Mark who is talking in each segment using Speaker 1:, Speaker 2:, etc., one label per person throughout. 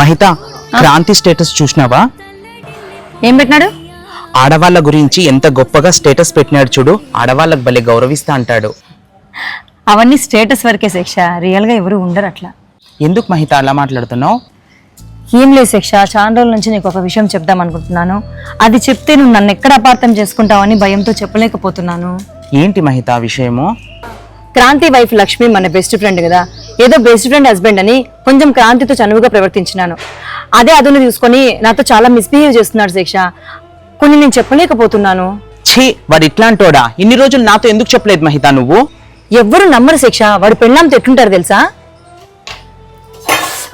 Speaker 1: Mahitha, Kranti status చూసినావా?
Speaker 2: ఏం పెట్టినాడు?
Speaker 1: ఆడవాళ్ళ గురించి ఎంత గొప్పగా స్టేటస్ పెట్టినాడు చూడు. ఆడవాళ్ళకు భలే గౌరవిస్తా అంటాడు.
Speaker 2: అవన్నీ స్టేటస్ వరకే శిక్ష, రియల్ గా ఎవరు ఉండరు అట్లా.
Speaker 1: ఎందుకు మహిత అలా మాట్లాడుతున్నావు?
Speaker 2: ఏం లేదు శిక్ష, చాలా రోజుల నుంచి నీకు ఒక విషయం చెప్దాం అనుకుంటున్నాను. అది చెప్తే నువ్వు నన్ను ఎక్కడ అపార్థం చేసుకుంటావని భయంతో చెప్పలేకపోతున్నాను.
Speaker 1: ఏంటి మహిత ఆ విషయము?
Speaker 2: క్రాంతి వైఫ్ లక్ష్మి మన బెస్ట్ ఫ్రెండ్ కదా, ఏదో బెస్ట్ ఫ్రెండ్ హస్బెండ్ అని కొంచెం క్రాంతితో చనువుగా ప్రవర్తించినాను. అదే అదును తీసుకొని నాతో చాలా మిస్బిహేవ్ చేస్తున్నాడు శిక్ష. కొన్ని నేను చెప్పలేకపోతున్నాను.
Speaker 1: ఛీ, వాడు ఇట్లాంటోడా? ఇన్ని రోజులు నాతో ఎందుకు చెప్పలేదు మహిత నువ్వు?
Speaker 2: ఎవ్వరు నమ్మరు శిక్ష, వాడు పెళ్ళాంతో ఎట్లుంటారు తెలుసా?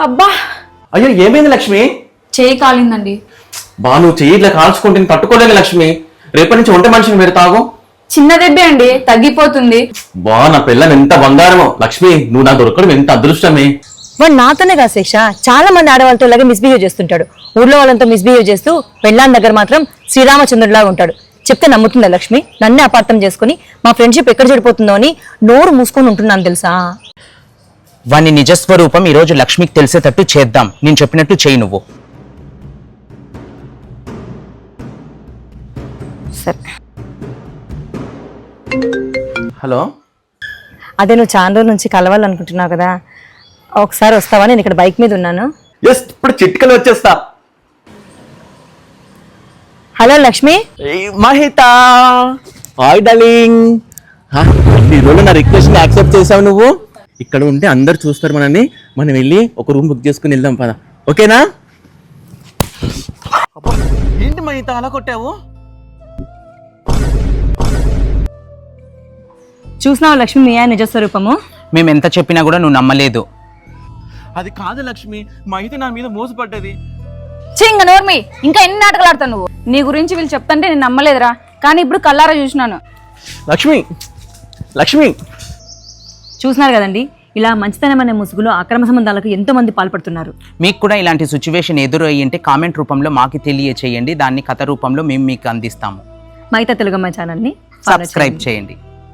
Speaker 3: అబ్బా,
Speaker 4: అయ్యో ఏమైంది లక్ష్మి?
Speaker 3: చేయి కాలిందండి.
Speaker 4: బా నువ్వు చెయ్యి ఇట్లా కాల్చుకుంటే తట్టుకోలేను లక్ష్మి. రేపటి నుంచి ఒంటి మనిషిని పెడతావు.
Speaker 3: చిన్న దెబ్బే అండి, తగ్గిపోతుంది.
Speaker 4: బా నా పిల్లం ఎంత బంగారమో లక్ష్మి, నువ్వు నా దొరకడం ఎంత అదృష్టమే.
Speaker 2: వాడు నాతోనే కాదు శిక్ష, చాలా మంది ఆడవాళ్ళతో ఇలాగే మిస్బిహేవ్ చేస్తుంటాడు. ఊర్లో వాళ్ళంతా మిస్బిహేవ్ చేస్తూ పెళ్ళాన్ దగ్గర మాత్రం శ్రీరామచంద్రుడిలాగా ఉంటాడు. చెప్తే నమ్ముతుందా లక్ష్మి? నన్నే అపార్థం చేసుకుని మా ఫ్రెండ్షిప్ ఎక్కడ చెడిపోతుందో అని నోరు మూసుకొని ఉంటున్నాను తెలుసా.
Speaker 1: వాని నిజస్వరూపం ఈ రోజు లక్ష్మికి తెలిసేటట్టు చేద్దాం. నేను చెప్పినట్టు చెయ్యి నువ్వు.
Speaker 2: సరే,
Speaker 4: హలో,
Speaker 2: అదే నువ్వు చాలా రోజుల నుంచి కలవాలనుకుంటున్నావు కదా, ఒకసారి వస్తావా? నేను ఇక్కడ బైక్ మీద ఉన్నాను.
Speaker 4: ఎస్ ఇప్పుడు చిట్కలు వచ్చేస్తా.
Speaker 2: Hello Lakshmi.
Speaker 4: Mahita, hi darling. ఈ రోజు నా రిక్వెస్ట్ యాక్సెప్ట్ చేసావు నువ్వు. ఇక్కడ ఉంటే అందరు చూస్తారు మనల్ని. మనం వెళ్ళి ఒక రూమ్ బుక్ చేసుకుని వెళ్దాం పద, ఓకేనా? ఏంటి మహిత అలా కొట్టావు?
Speaker 2: చూసినావు లక్ష్మి మీ ఆయన నిజస్వరూపము?
Speaker 1: మేము ఎంత చెప్పినా కూడా నువ్వు నమ్మలేదు.
Speaker 4: అది కాదు లక్ష్మి, మహిత నా మీద మోసపడ్డది.
Speaker 3: చింగ నోర్మి, ఇంకా ఎన్ని నాటకాలు ఆడతావు నువ్వు? నీ గురించి వీళ్ళు చెప్తాంటే నేను నమ్మలేదురా, కానీ ఇప్పుడు కల్లారా చూసినాను.
Speaker 4: లక్ష్మి, లక్ష్మి
Speaker 2: చూసినారు కదండి, ఇలా మంచితనం అనే ముసుగులో అక్రమ సంబంధాలకు ఎంతో మంది పాల్పడుతున్నారు.
Speaker 1: మీకు కూడా ఇలాంటి సిచ్యువేషన్ ఎదురు అయ్యింటే కామెంట్ రూపంలో మాకు తెలియచేయండి. దాన్ని కథ రూపంలో మేము మీకు అందిస్తాము.
Speaker 2: మహిత తెలుగమ్మ ఛానల్ని
Speaker 1: సబ్స్క్రైబ్ చేయండి.